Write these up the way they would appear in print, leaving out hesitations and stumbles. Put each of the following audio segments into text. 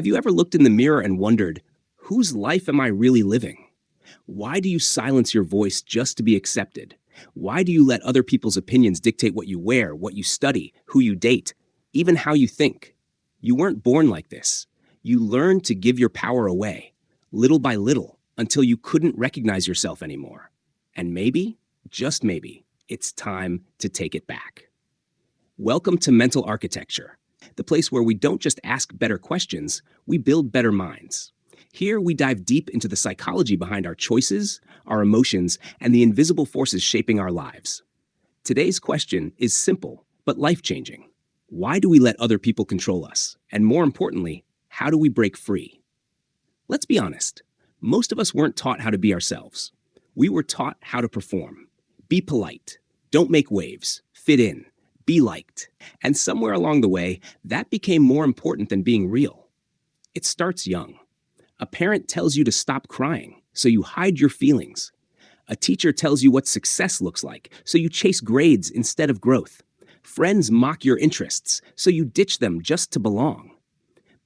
Have you ever looked in the mirror and wondered, whose life am I really living? Why do you silence your voice just to be accepted? Why do you let other people's opinions dictate what you wear, what you study, who you date, even how you think? You weren't born like this. You learned to give your power away, little by little, until you couldn't recognize yourself anymore. And maybe, just maybe, it's time to take it back. Welcome to Mental Architecture, the place where we don't just ask better questions, we build better minds. Here, we dive deep into the psychology behind our choices, our emotions, and the invisible forces shaping our lives. Today's question is simple, but life-changing. Why do we let other people control us? And more importantly, how do we break free? Let's be honest. Most of us weren't taught how to be ourselves. We were taught how to perform. Be polite. Don't make waves. Fit in. Be liked. And somewhere along the way, that became more important than being real. It starts young. A parent tells you to stop crying, so you hide your feelings. A teacher tells you what success looks like, so you chase grades instead of growth. Friends mock your interests, so you ditch them just to belong.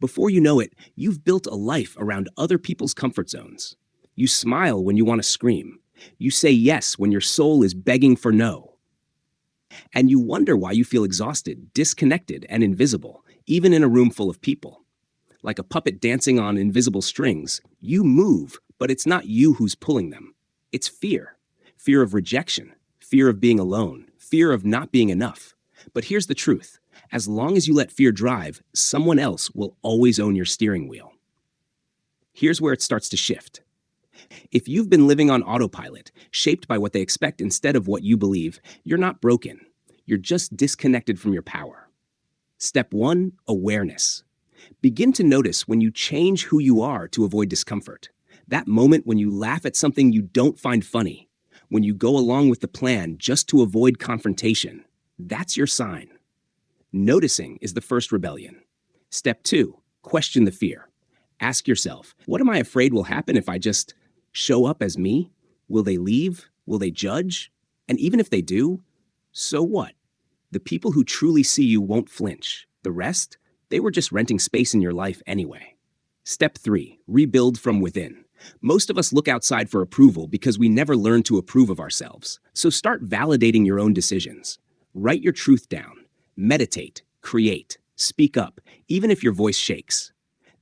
Before you know it, you've built a life around other people's comfort zones. You smile when you want to scream. You say yes when your soul is begging for no. And you wonder why you feel exhausted, disconnected, and invisible, even in a room full of people. Like a puppet dancing on invisible strings, you move, but it's not you who's pulling them. It's fear. Fear of rejection, fear of being alone, fear of not being enough. But here's the truth. As long as you let fear drive, someone else will always own your steering wheel. Here's where it starts to shift. If you've been living on autopilot, shaped by what they expect instead of what you believe, you're not broken. You're just disconnected from your power. Step 1, awareness. Begin to notice when you change who you are to avoid discomfort. That moment when you laugh at something you don't find funny. When you go along with the plan just to avoid confrontation. That's your sign. Noticing is the first rebellion. Step 2, question the fear. Ask yourself, what am I afraid will happen if I just show up as me? Will they leave? Will they judge? And even if they do, so what? The people who truly see you won't flinch. The rest? They were just renting space in your life anyway. Step 3, rebuild from within. Most of us look outside for approval because we never learned to approve of ourselves. So start validating your own decisions. Write your truth down. Meditate, create, speak up, even if your voice shakes.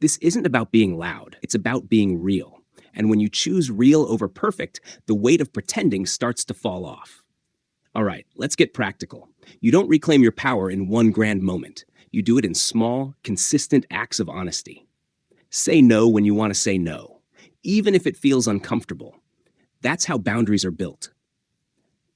This isn't about being loud, it's about being real. And when you choose real over perfect, the weight of pretending starts to fall off. All right, let's get practical. You don't reclaim your power in one grand moment. You do it in small, consistent acts of honesty. Say no when you want to say no, even if it feels uncomfortable. That's how boundaries are built.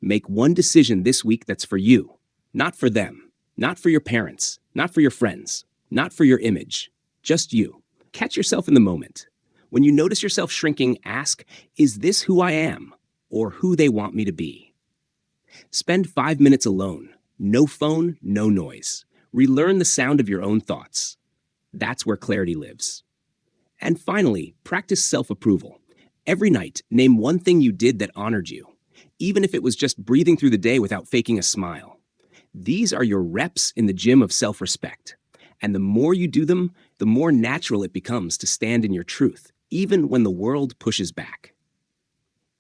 Make one decision this week that's for you, not for them, not for your parents, not for your friends, not for your image, just you. Catch yourself in the moment. When you notice yourself shrinking, ask, is this who I am or who they want me to be? Spend 5 minutes alone. No phone, no noise. Relearn the sound of your own thoughts. That's where clarity lives. And finally, practice self-approval. Every night, name one thing you did that honored you, even if it was just breathing through the day without faking a smile. These are your reps in the gym of self-respect. And the more you do them, the more natural it becomes to stand in your truth, even when the world pushes back.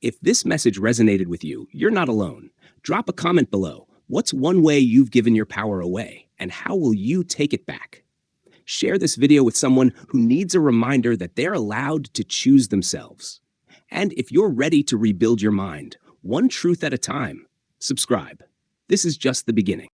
If this message resonated with you, you're not alone. Drop a comment below. What's one way you've given your power away, and how will you take it back? Share this video with someone who needs a reminder that they're allowed to choose themselves. And if you're ready to rebuild your mind, one truth at a time, subscribe. This is just the beginning.